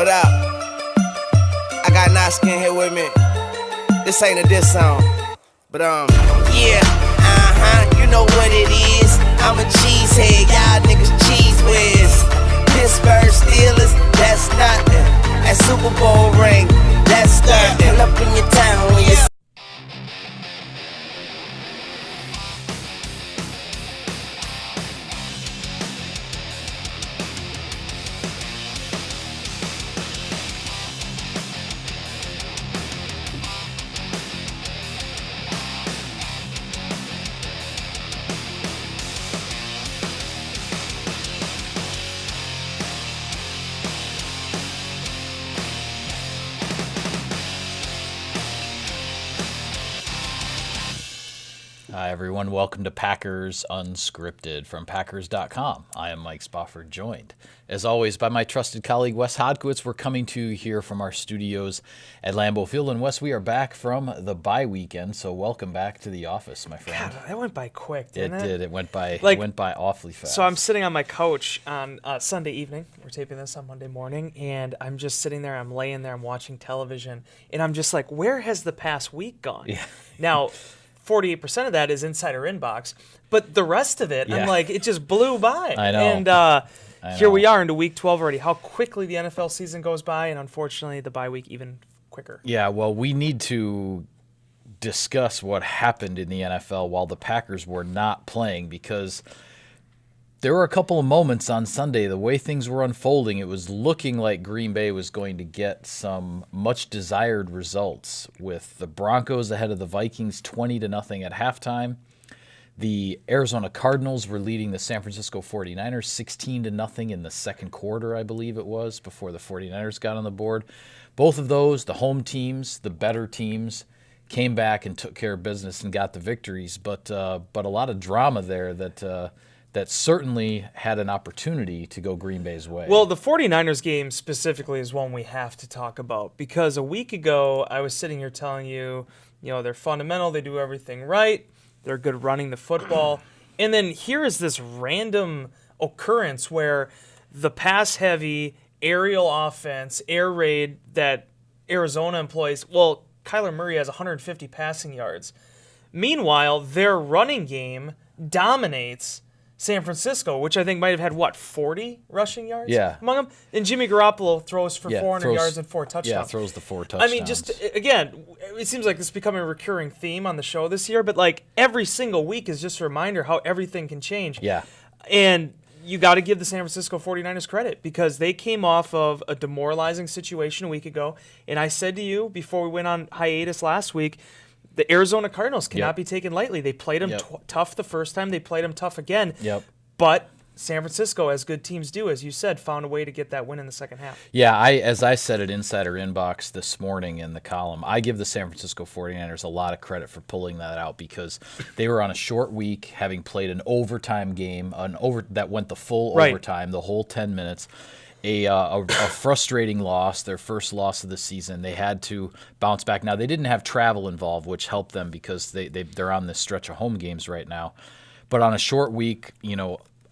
What up? I got Naskin here with me. This ain't a diss song, but yeah, you know what it is. I'm a cheesehead, y'all niggas cheese whiz. Pittsburgh Steelers, that's nothing. That Super Bowl ring, that's nothing. Pull up in your town when you. Hi, everyone. Welcome to Packers Unscripted from Packers.com. I am Mike Spofford, joined, as always, by my trusted colleague, Wes Hodkiewicz. We're coming to you here from our studios at Lambeau Field. And, Wes, we are back from the bye weekend, so welcome back to the office, my friend. God, that went by quick, didn't it? It did. It went by awfully fast. So I'm sitting on my couch on Sunday evening. We're taping this on Monday morning, and I'm just sitting there. I'm laying there. I'm watching television, and I'm just like, where has the past week gone? Yeah. Now, 48% of that is Insider Inbox, but the rest of it, Yeah. I'm like, it just blew by. I know. And here we are into week 12 already. How quickly the NFL season goes by, and unfortunately, the bye week even quicker. Yeah, well, we need to discuss what happened in the NFL while the Packers were not playing, because there were a couple of moments on Sunday, the way things were unfolding, it was looking like Green Bay was going to get some much-desired results, with the Broncos ahead of the Vikings 20-0 at halftime. The Arizona Cardinals were leading the San Francisco 49ers 16-0 in the second quarter, I believe it was, before the 49ers got on the board. Both of those, the home teams, the better teams, came back and took care of business and got the victories. But a lot of drama there that certainly had an opportunity to go Green Bay's way. Well, the 49ers game specifically is one we have to talk about, because a week ago I was sitting here telling you, they're fundamental, they do everything right, they're good running the football, and then here is this random occurrence where the pass-heavy aerial offense, air raid that Arizona employs, well, Kyler Murray has 150 passing yards. Meanwhile, their running game dominates San Francisco, which I think might have had, 40 rushing yards among them? And Jimmy Garoppolo throws for 400 yards and 4 touchdowns. Yeah, throws the 4 touchdowns. I mean, just, again, it seems like this is becoming a recurring theme on the show this year, but, every single week is just a reminder how everything can change. Yeah. And you got to give the San Francisco 49ers credit, because they came off of a demoralizing situation a week ago. And I said to you before we went on hiatus last week, the Arizona Cardinals cannot be taken lightly. They played them tough the first time. They played them tough again. Yep. But San Francisco, as good teams do, as you said, found a way to get that win in the second half. Yeah, as I said at Insider Inbox this morning in the column, I give the San Francisco 49ers a lot of credit for pulling that out, because they were on a short week, having played an overtime game, that went the full overtime, the whole 10 minutes. A frustrating loss, their first loss of the season. They had to bounce back. Now, they didn't have travel involved, which helped them, because they're on this stretch of home games right now. But on a short week,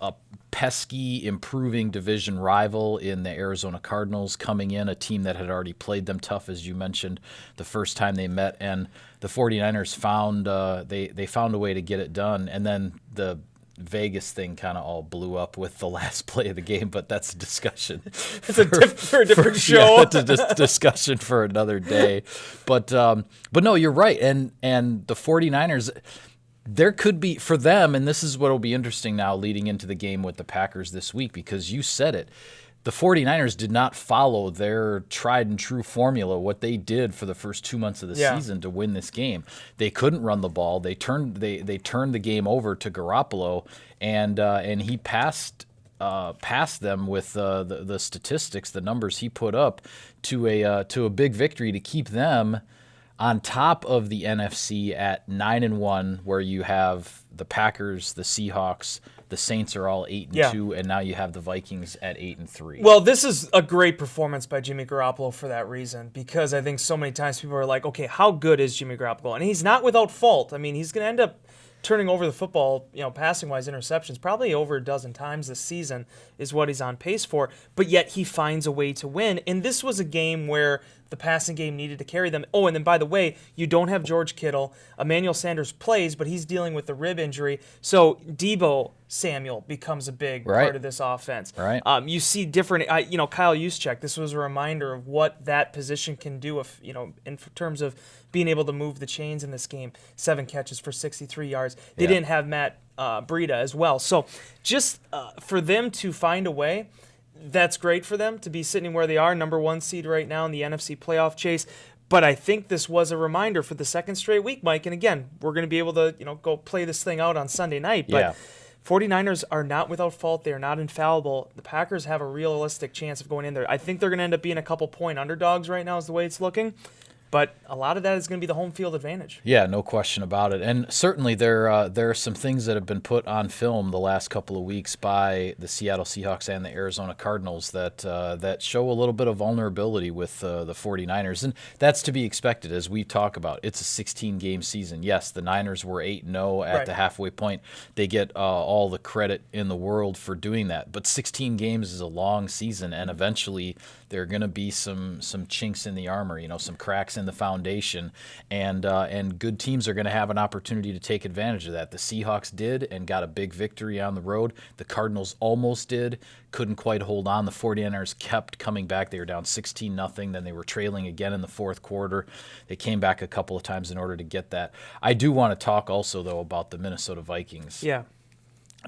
a pesky, improving division rival in the Arizona Cardinals coming in, a team that had already played them tough, as you mentioned, the first time they met. And the 49ers found they found a way to get it done. And then the Vegas thing kind of all blew up with the last play of the game, but that's a discussion. It's a different show. Yeah, it's a discussion for another day. But no, you're right. And the 49ers, there could be, for them, and this is what will be interesting now leading into the game with the Packers this week, because you said it, the 49ers did not follow their tried and true formula, what they did for the first 2 months of the season to win this game. They couldn't run the ball. They turned the game over to Garoppolo, and he passed them with the statistics, the numbers he put up to a big victory to keep them on top of the NFC at 9-1, where you have the Packers, the Seahawks, the Saints are all 8-2, and now you have the Vikings at 8-3. Well, this is a great performance by Jimmy Garoppolo for that reason, because I think so many times people are like, okay, how good is Jimmy Garoppolo? And he's not without fault. I mean, he's going to end up turning over the football, passing-wise interceptions, probably over a dozen times this season is what he's on pace for, but yet he finds a way to win. And this was a game where the passing game needed to carry them. Oh, and then by the way, you don't have George Kittle. Emmanuel Sanders plays, but he's dealing with the rib injury. So Deebo Samuel becomes a big part of this offense. Right. You see different, Kyle Juszczyk, this was a reminder of what that position can do if, in terms of being able to move the chains in this game. 7 catches for 63 yards. They didn't have Matt Breida as well. So just for them to find a way, that's great for them to be sitting where they are, number 1 seed right now in the NFC playoff chase. But I think this was a reminder for the second straight week, Mike. And again, we're going to be able to, go play this thing out on Sunday night. But 49ers are not without fault. They are not infallible. The Packers have a realistic chance of going in there. I think they're going to end up being a couple-point underdogs right now is the way it's looking. But a lot of that is going to be the home field advantage. Yeah, no question about it. And certainly there are some things that have been put on film the last couple of weeks by the Seattle Seahawks and the Arizona Cardinals that show a little bit of vulnerability with the 49ers. And that's to be expected as we talk about. It's a 16-game season. Yes, the Niners were 8-0 at the halfway point. They get all the credit in the world for doing that. But 16 games is a long season, and eventually there are going to be some chinks in the armor, some cracks in the foundation, and good teams are going to have an opportunity to take advantage of that. The Seahawks did and got a big victory on the road. The Cardinals almost did, couldn't quite hold on. The 49ers kept coming back. They were down 16-0, then they were trailing again in the fourth quarter. They came back a couple of times in order to get that. I do want to talk also, though, about the Minnesota Vikings. Yeah.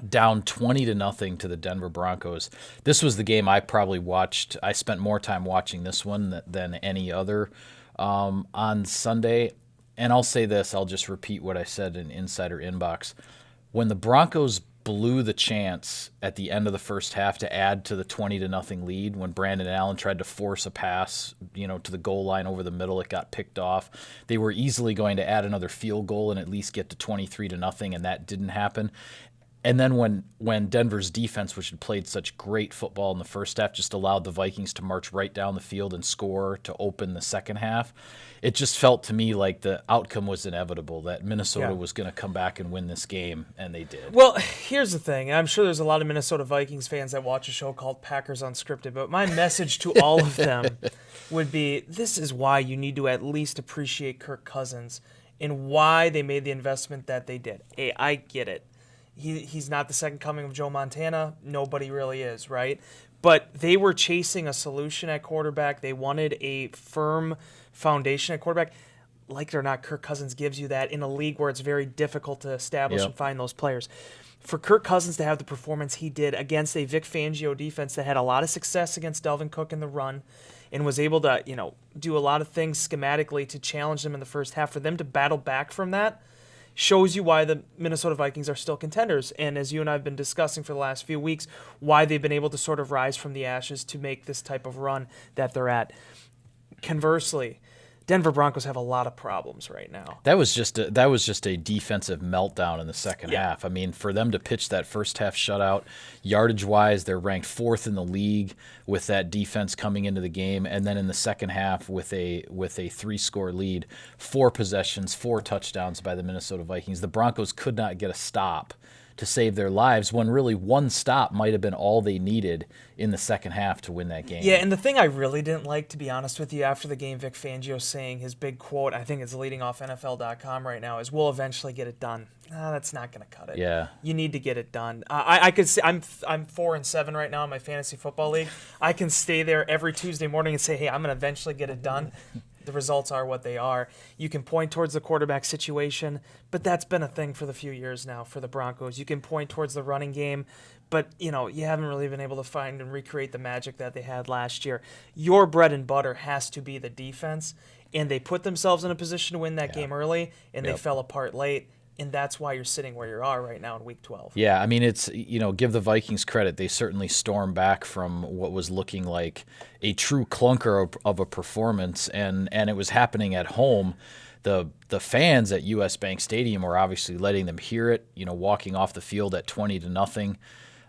Down 20-0 to the Denver Broncos. This was the game I probably watched. I spent more time watching this one than any other on Sunday. And I'll say this, I'll just repeat what I said in Insider Inbox. When the Broncos blew the chance at the end of the first half to add to the 20-0 lead, when Brandon Allen tried to force a pass, to the goal line over the middle, it got picked off. They were easily going to add another field goal and at least get to 23-0, and that didn't happen. And then when Denver's defense, which had played such great football in the first half, just allowed the Vikings to march right down the field and score to open the second half, it just felt to me like the outcome was inevitable, that Minnesota was going to come back and win this game, and they did. Well, here's the thing. I'm sure there's a lot of Minnesota Vikings fans that watch a show called Packers Unscripted, but my message to all of them would be, this is why you need to at least appreciate Kirk Cousins and why they made the investment that they did. Hey, I get it. He's not the second coming of Joe Montana. Nobody really is, right? But they were chasing a solution at quarterback. They wanted a firm foundation at quarterback. Like it or not, Kirk Cousins gives you that in a league where it's very difficult to establish and find those players. For Kirk Cousins to have the performance he did against a Vic Fangio defense that had a lot of success against Dalvin Cook in the run and was able to, do a lot of things schematically to challenge them in the first half, for them to battle back from that shows you why the Minnesota Vikings are still contenders. And as you and I have been discussing for the last few weeks, why they've been able to sort of rise from the ashes to make this type of run that they're at. Conversely, Denver Broncos have a lot of problems right now. That was just a defensive meltdown in the second half. I mean, for them to pitch that first half shutout, yardage-wise, they're ranked 4th in the league with that defense coming into the game, and then in the second half with a 3-score lead, 4 possessions, 4 touchdowns by the Minnesota Vikings. The Broncos could not get a stop to save their lives, when really one stop might have been all they needed in the second half to win that game. Yeah, and the thing I really didn't like, to be honest with you, after the game, Vic Fangio saying his big quote, I think it's leading off NFL.com right now, is, "We'll eventually get it done." That's not going to cut it. Yeah, you need to get it done. I could say I'm 4-7 right now in my fantasy football league. I can stay there every Tuesday morning and say, hey, I'm going to eventually get it done. The results are what they are. You can point towards the quarterback situation, but that's been a thing for the few years now for the Broncos. You can point towards the running game, but you haven't really been able to find and recreate the magic that they had last year. Your bread and butter has to be the defense, and they put themselves in a position to win that game early, and they fell apart late. And that's why you're sitting where you are right now in Week 12. Yeah, I mean, it's, give the Vikings credit. They certainly stormed back from what was looking like a true clunker of a performance, and it was happening at home. The fans at US Bank Stadium were obviously letting them hear it, walking off the field at 20-0.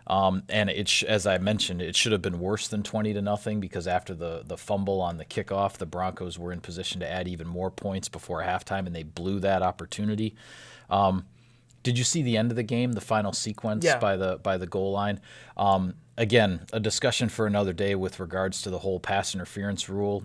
And as I mentioned, it should have been worse than 20-0, because after the fumble on the kickoff, the Broncos were in position to add even more points before halftime, and they blew that opportunity. Did you see the end of the game, the final sequence Yeah. by the goal line? Again, a discussion for another day with regards to the whole pass interference rule.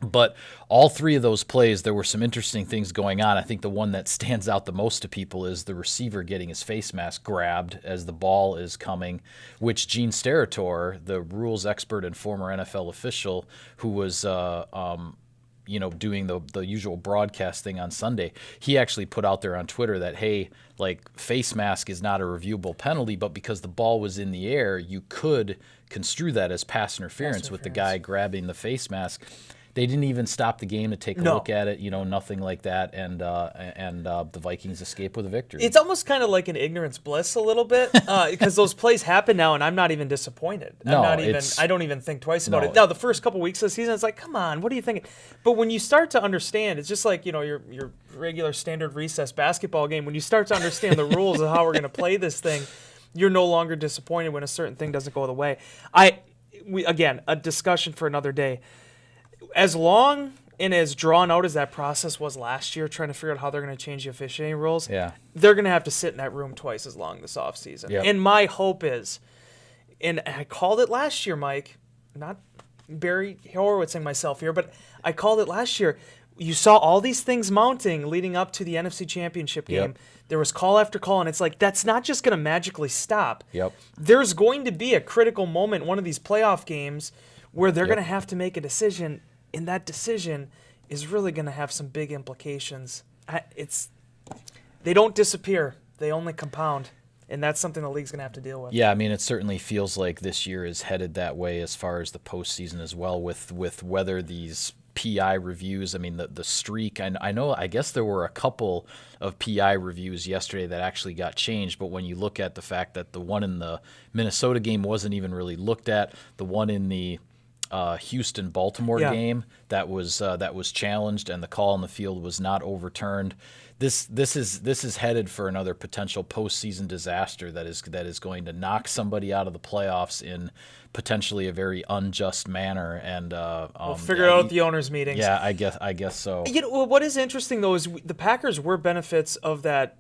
But all three of those plays, there were some interesting things going on. I think the one that stands out the most to people is the receiver getting his face mask grabbed as the ball is coming, which Gene Steratore, the rules expert and former NFL official who was doing the usual broadcast thing on Sunday, he actually put out there on Twitter that, hey, like, face mask is not a reviewable penalty, but because the ball was in the air, you could construe that as pass interference with the guy grabbing the face mask. They didn't even stop the game to take a look at it, nothing like that, and the Vikings escape with a victory. It's almost kind of like an ignorance bliss a little bit, because those plays happen now, and I'm not even disappointed. I don't even think twice about it. Now, the first couple weeks of the season, it's like, come on, what are you thinking? But when you start to understand, it's just like your regular standard recess basketball game. When you start to understand the rules of how we're going to play this thing, you're no longer disappointed when a certain thing doesn't go the way. Again, a discussion for another day. As long and as drawn out as that process was last year, trying to figure out how they're going to change the officiating rules, they're going to have to sit in that room twice as long this offseason. Yep. And my hope is, and I called it last year, Mike, not Barry Horowitzing myself here, but I called it last year. You saw all these things mounting leading up to the NFC Championship game. Yep. There was call after call, and it's like, that's not just going to magically stop. Yep. There's going to be a critical moment in one of these playoff games where they're going to have to make a decision, and that decision is really going to have some big implications. They don't disappear. They only compound, and that's something the league's going to have to deal with. Yeah, I mean, it certainly feels like this year is headed that way as far as the postseason as well, with whether these PI reviews, I mean, the streak, I guess there were a couple of PI reviews yesterday that actually got changed, but when you look at the fact that the one in the Minnesota game wasn't even really looked at, the one in the Houston-Baltimore game that was challenged, and the call on the field was not overturned. This is headed for another potential postseason disaster that is going to knock somebody out of the playoffs in potentially a very unjust manner. And we'll figure it out at the owners' meetings. Yeah, I guess so. What is interesting though is the Packers were benefits of that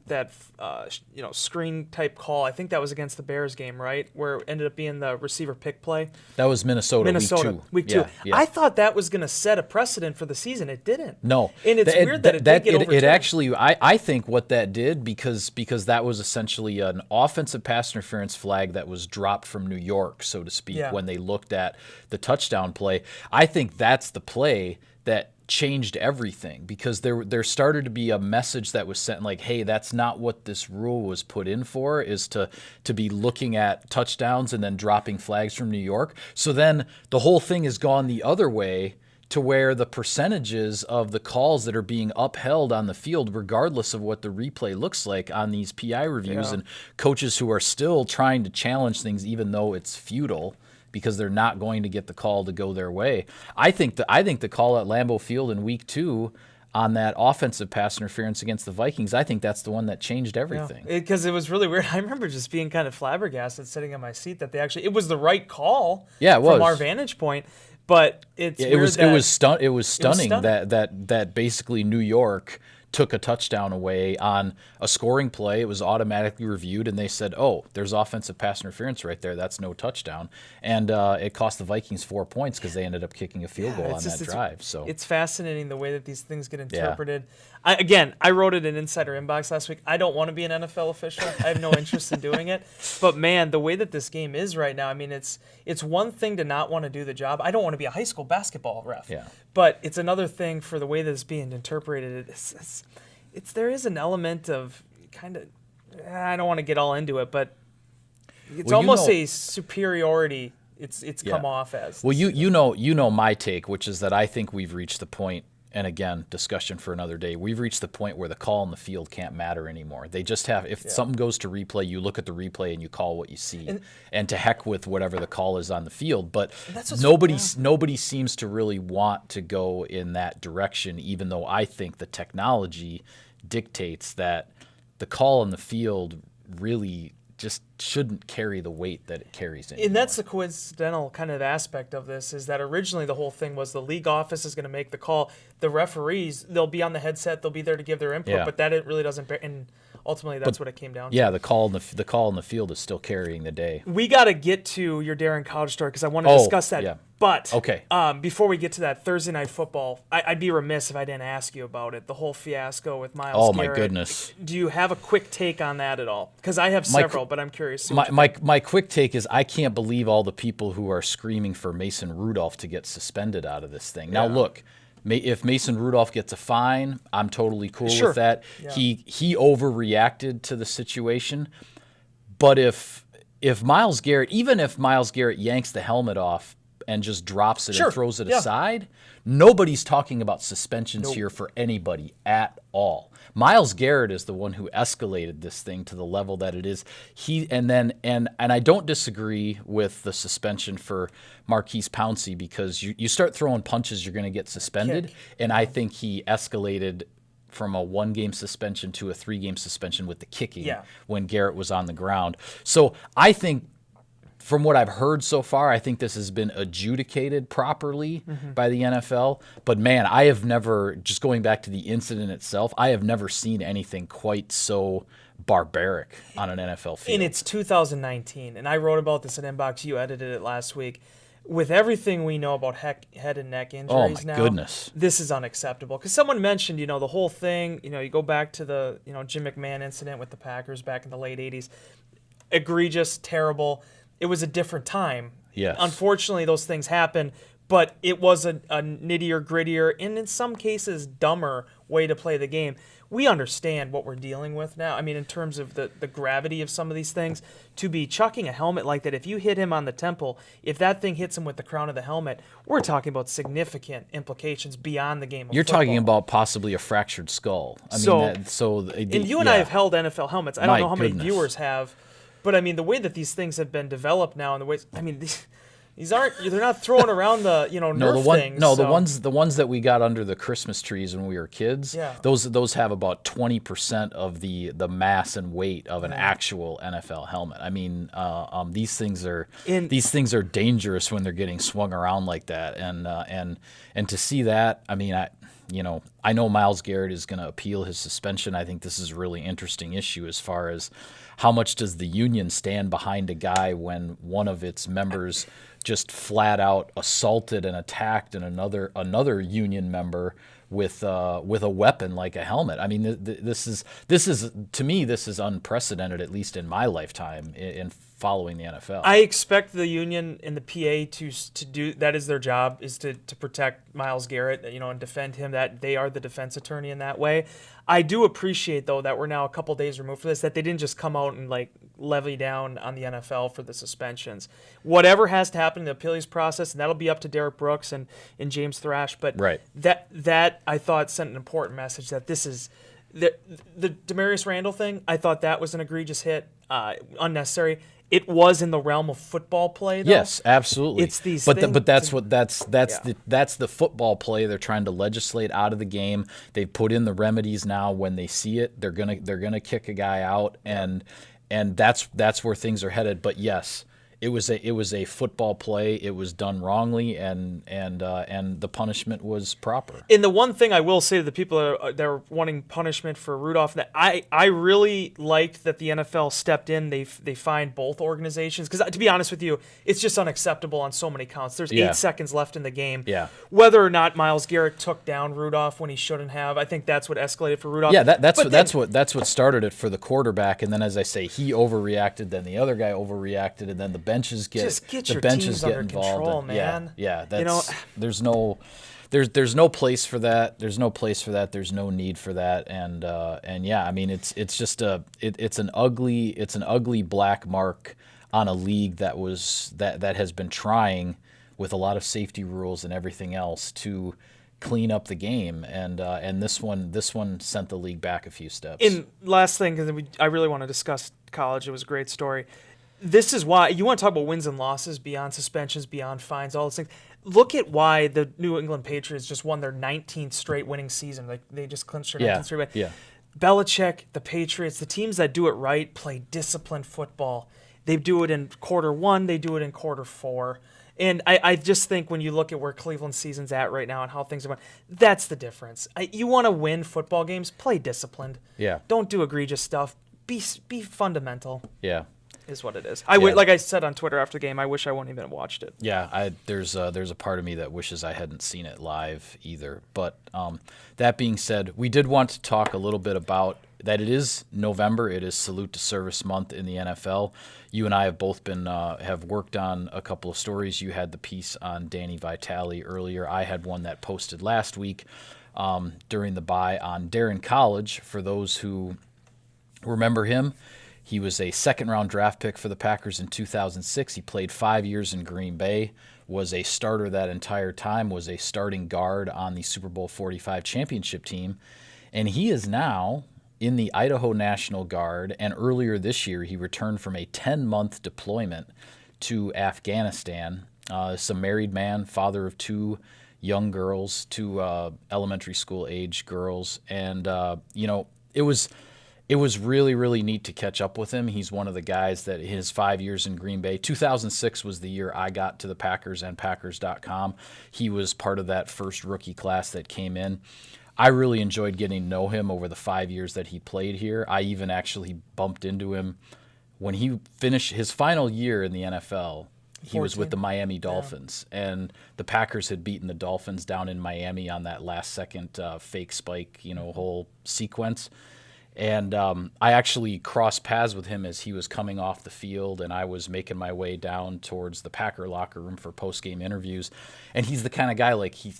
screen type call. I think that was against the Bears game, right, where it ended up being the receiver pick play. That was Minnesota week two. Yeah. I thought that was going to set a precedent for the season. It didn't. No, and it's weird that it did get overturned. It actually, I think what that did, because that was essentially an offensive pass interference flag that was dropped from New York, so to speak, when they looked at the touchdown play. I think that's the play that changed everything, because there started to be a message that was sent like, hey, that's not what this rule was put in for, is to be looking at touchdowns and then dropping flags from New York. So then the whole thing has gone the other way, to where the percentages of the calls that are being upheld on the field, regardless of what the replay looks like on these PI reviews, and coaches who are still trying to challenge things even though it's futile, because they're not going to get the call to go their way. I think the call at Lambeau Field in week 2 on that offensive pass interference against the Vikings, I think that's the one that changed everything. Because it was really weird. I remember just being kind of flabbergasted sitting in my seat that it was the right call from our vantage point. But it was stunning that basically New York took a touchdown away on a scoring play. It was automatically reviewed, and they said, oh, there's offensive pass interference right there. That's no touchdown. And it cost the Vikings 4 points because they ended up kicking a field goal on that drive. So it's fascinating the way that these things get interpreted. I wrote it in Insider Inbox last week. I don't want to be an NFL official. I have no interest in doing it. But, man, the way that this game is right now, I mean, it's one thing to not want to do the job. I don't want to be a high school basketball ref. Yeah. But it's another thing for the way that it's being interpreted. There is an element of kind of, I don't want to get all into it, but it's almost a superiority it's come off as. Well, you know my take, which is that I think we've reached the point, and again, discussion for another day, we've reached the point where the call in the field can't matter anymore. They just have, if something goes to replay, you look at the replay and you call what you see, and to heck with whatever the call is on the field. But nobody seems to really want to go in that direction, even though I think the technology dictates that the call in the field really just shouldn't carry the weight that it carries anymore. And that's the coincidental kind of aspect of this, is that originally the whole thing was the league office is going to make the call. The referees, they'll be on the headset, they'll be there to give their input, but that it really doesn't bear. And ultimately that's what it came down to. Yeah, the call in the field is still carrying the day. We got to get to your Daryn Colledge story because I want to discuss that. Yeah. But okay. Before we get to that, Thursday Night Football, I'd be remiss if I didn't ask you about it. The whole fiasco with Myles Garrett. My goodness. Do you have a quick take on that at all? Because I have several, but I'm curious. My quick take is I can't believe all the people who are screaming for Mason Rudolph to get suspended out of this thing. Now, look, if Mason Rudolph gets a fine, I'm totally cool with that. Yeah. He overreacted to the situation. But if Myles Garrett, even if Myles Garrett yanks the helmet off and just drops it and throws it aside, nobody's talking about suspensions here for anybody at all. Myles Garrett is the one who escalated this thing to the level that it is. And I don't disagree with the suspension for Marquise Pouncey because you start throwing punches, you're going to get suspended. And I think he escalated from a 1-game suspension to a 3-game suspension with the kicking when Garrett was on the ground. So I think, from what I've heard so far, I think this has been adjudicated properly by the NFL. But, man, I have never, just going back to the incident itself, I have never seen anything quite so barbaric on an NFL field. And it's 2019, and I wrote about this in Inbox. You edited it last week. With everything we know about head and neck injuries goodness, this is unacceptable. Because someone mentioned, the whole thing, you go back to the, Jim McMahon incident with the Packers back in the late 80s. Egregious, terrible. It was a different time. Yes. Unfortunately, those things happen, but it was a nittier, grittier, and in some cases, dumber way to play the game. We understand what we're dealing with now. I mean, in terms of the gravity of some of these things, to be chucking a helmet like that, if you hit him on the temple, if that thing hits him with the crown of the helmet, we're talking about significant implications beyond the game of You're football. talking about possibly a fractured skull. I mean, you and I have held NFL helmets. I don't know how many goodness. viewers have. But, I mean, the way that these things have been developed now and the ways, I mean, these aren't, they're not throwing around the, Nerf things. No, the ones that we got under the Christmas trees when we were kids, those have about 20% of the mass and weight of an actual NFL helmet. I mean, these things are dangerous when they're getting swung around like that. And to see that, I mean, I know Myles Garrett is going to appeal his suspension. I think this is a really interesting issue as far as how much does the union stand behind a guy when one of its members just flat out assaulted and attacked another union member with a weapon like a helmet. I mean, this is to me, this is unprecedented, at least in my lifetime in following the NFL. I expect the union and the PA to do that. Is their job, is to protect Myles Garrett, and defend him. That they are the defense attorney in that way. I do appreciate, though, that we're now a couple days removed from this, that they didn't just come out and levy down on the NFL for the suspensions. Whatever has to happen in the appeals process, and that'll be up to Derek Brooks and James Thrash. But that I thought sent an important message that this is the Demarius Randall thing. I thought that was an egregious hit, unnecessary. It was in the realm of football play, though. Yes, absolutely. It's these but things. But that's the football play they're trying to legislate out of the game. They've put in the remedies now. When they see it, they're gonna kick a guy out, and that's where things are headed. But yes, it was a football play. It was done wrongly, and the punishment was proper. And the one thing I will say to the people that are wanting punishment for Rudolph, that I really liked that the NFL stepped in. They fined both organizations because, to be honest with you, it's just unacceptable on so many counts. There's 8 seconds left in the game. Yeah. Whether or not Myles Garrett took down Rudolph when he shouldn't have, I think that's what escalated for Rudolph. Yeah, that's what started it for the quarterback. And then, as I say, he overreacted. Then the other guy overreacted, and then the benches get under involved. Control, man. Yeah. There's no place for that. There's no place for that. There's no need for that. And yeah, I mean, it's just it's an ugly black mark on a league that has been trying with a lot of safety rules and everything else to clean up the game, and this one sent the league back a few steps. And last thing, because I really want to discuss college. It was a great story. This is why you want to talk about wins and losses beyond suspensions, beyond fines, all those things. Look at why the New England Patriots just won their 19th straight winning season. Like they just clinched their 19th straight win. Yeah. Belichick, the Patriots, the teams that do it right play disciplined football. They do it in quarter 1. They do it in quarter 4. And I just think when you look at where Cleveland's season's at right now and how things are going, that's the difference. You want to win football games, play disciplined. Yeah. Don't do egregious stuff. Be fundamental. Yeah. Is what it is. Yeah. Like I said on Twitter after the game, I wish I wouldn't even have watched it. Yeah, there's a part of me that wishes I hadn't seen it live either. But that being said, we did want to talk a little bit about that. It is November. It is Salute to Service Month in the NFL. You and I have both been have worked on a couple of stories. You had the piece on Danny Vitale earlier. I had one that posted last week during the bye on Daryn Colledge. For those who remember him, he was a second-round draft pick for the Packers in 2006. He played 5 years in Green Bay, was a starter that entire time, was a starting guard on the Super Bowl 45 championship team, and he is now in the Idaho National Guard, and earlier this year he returned from a 10-month deployment to Afghanistan. He's a married man, father of two young girls, two elementary school-age girls, and, it was really, really neat to catch up with him. He's one of the guys that his 5 years in Green Bay, 2006 was the year I got to the Packers and Packers.com. He was part of that first rookie class that came in. I really enjoyed getting to know him over the 5 years that he played here. I even actually bumped into him when he finished his final year in the NFL. He was with the Miami Dolphins, and the Packers had beaten the Dolphins down in Miami on that last-second fake spike, whole sequence. And I actually crossed paths with him as he was coming off the field, and I was making my way down towards the Packer locker room for post-game interviews. And he's the kind of guy, like, he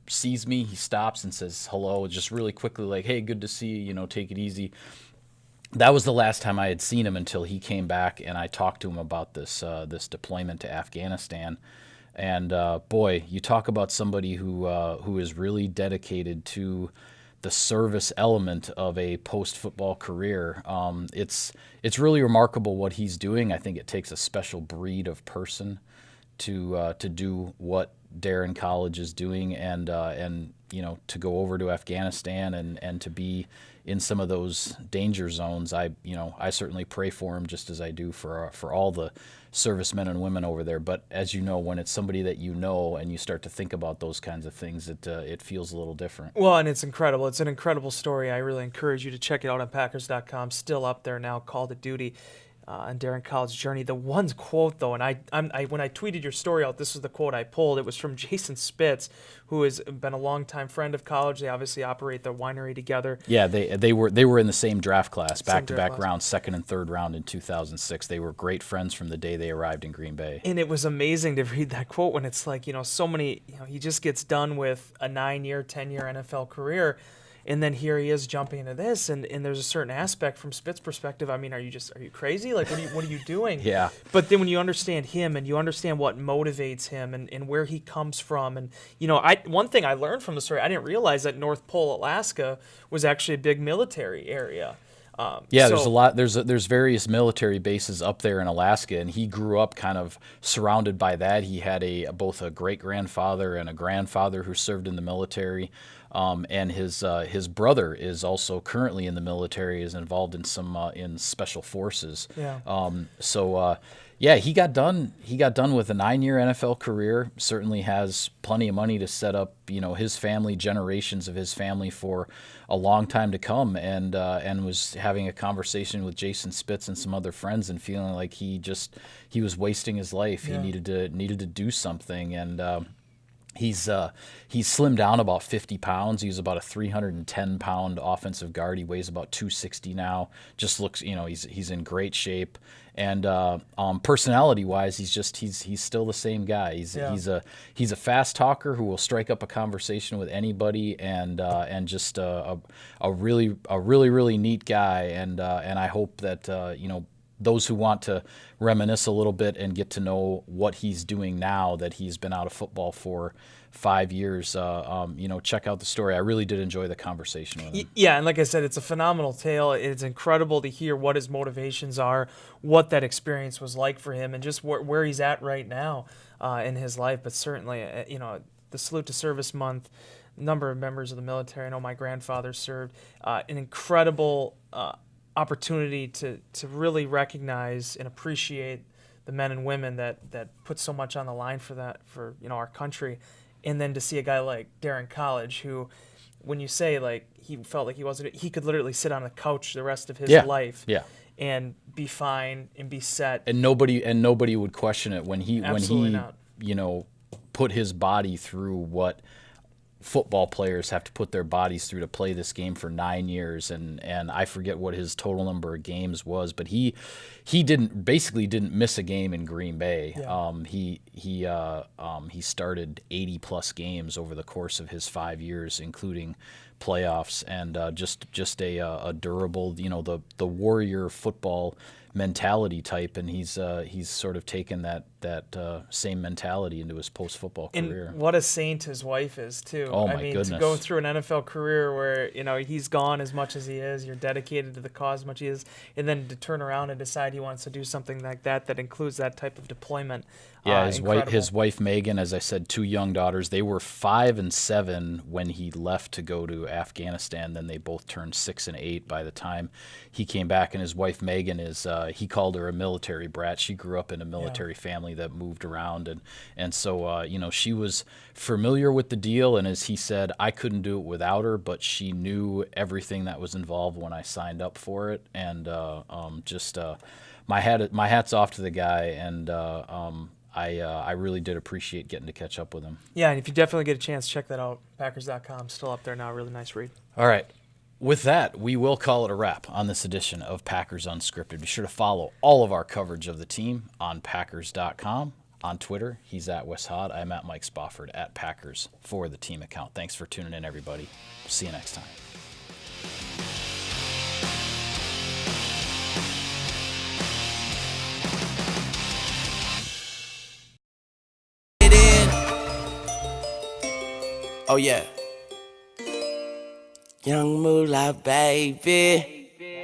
sees me, he stops and says hello, just really quickly, like, hey, good to see you, take it easy. That was the last time I had seen him until he came back, and I talked to him about this deployment to Afghanistan. And, boy, you talk about somebody who is really dedicated to the service element of a post-football career. It's really remarkable what he's doing. I think it takes a special breed of person to do what Daryn Colledge is doing, and to go over to Afghanistan and to be in some of those danger zones. I certainly pray for him, just as I do for all the servicemen and women over there. But as you know, when it's somebody that you know and you start to think about those kinds of things, it feels a little different. Well, and it's incredible. It's an incredible story. I really encourage you to check it out on Packers.com. Still up there now, Call to Duty. And Daryn College's journey. The one quote, though, and I when I tweeted your story out, this was the quote I pulled. It was from Jason Spitz, who has been a longtime friend of Colledge. They obviously operate the winery together. Yeah, they were in the same draft class, back-to-back rounds, second and third round in 2006. They were great friends from the day they arrived in Green Bay. And it was amazing to read that quote when it's like, so many, he just gets done with a 9-year, 10-year NFL career. And then here he is jumping into this, and there's a certain aspect from Spitz's perspective. I mean, are you crazy? Like, what are you doing? Yeah. But then when you understand him and you understand what motivates him and where he comes from, and one thing I learned from the story, I didn't realize that North Pole, Alaska, was actually a big military area. There's a lot. There's various military bases up there in Alaska, and he grew up kind of surrounded by that. He had both a great grandfather and a grandfather who served in the military, and his brother is also currently in the military, is involved in some in special forces. Yeah. He got done with a 9-year NFL career. Certainly has plenty of money to set up, his family, generations of his family for a long time to come, and was having a conversation with Jason Spitz and some other friends, and feeling like he was wasting his life. Yeah. He needed to do something, and he's slimmed down about 50 pounds. He's about a 310-pound offensive guard. He weighs about 260 now. Just looks, he's in great shape. And personality-wise, he's still the same guy. He's a fast talker who will strike up a conversation with anybody, and just a really really neat guy. And I hope that those who want to reminisce a little bit and get to know what he's doing now that he's been out of football for 5 years, check out the story. I really did enjoy the conversation with him. Yeah, and like I said, it's a phenomenal tale. It's incredible to hear what his motivations are, what that experience was like for him, and just where he's at right now in his life. But certainly, the Salute to Service Month, number of members of the military. I know my grandfather served. An incredible opportunity to really recognize and appreciate the men and women that put so much on the line for our country, and then to see a guy like Daryn Colledge who, when you say like he felt like he could literally sit on a couch the rest of his life, and be fine and be set, and nobody would question it when he not. Put his body through what football players have to put their bodies through to play this game for 9 years, and I forget what his total number of games was, but he didn't miss a game in Green Bay. He started 80 plus games over the course of his 5 years, including playoffs, and just a durable, the warrior football mentality type, and he's sort of taken that same mentality into his post-football career. And what a saint his wife is too. Oh my goodness. To go through an NFL career where he's gone as much as he is, you're dedicated to the cause as much as he is, and then to turn around and decide he wants to do something like that includes that type of deployment. Yeah, his wife Megan, as I said, 2 young daughters. They were 5 and 7 when he left to go to Afghanistan. Then they both turned 6 and 8 by the time he came back. And his wife Megan is he called her a military brat. She grew up in a military family that moved around, and so she was familiar with the deal. And as he said, I couldn't do it without her, but she knew everything that was involved when I signed up for it. And my hat's off to the guy, and I really did appreciate getting to catch up with him. Yeah, and if you definitely get a chance, check that out. Packers.com, still up there now. Really nice read. All right. With that, we will call it a wrap on this edition of Packers Unscripted. Be sure to follow all of our coverage of the team on Packers.com. On Twitter, he's at Wes Hod. I'm at Mike Spofford at Packers for the team account. Thanks for tuning in, everybody. See you next time. Oh yeah. Young Moolah, baby.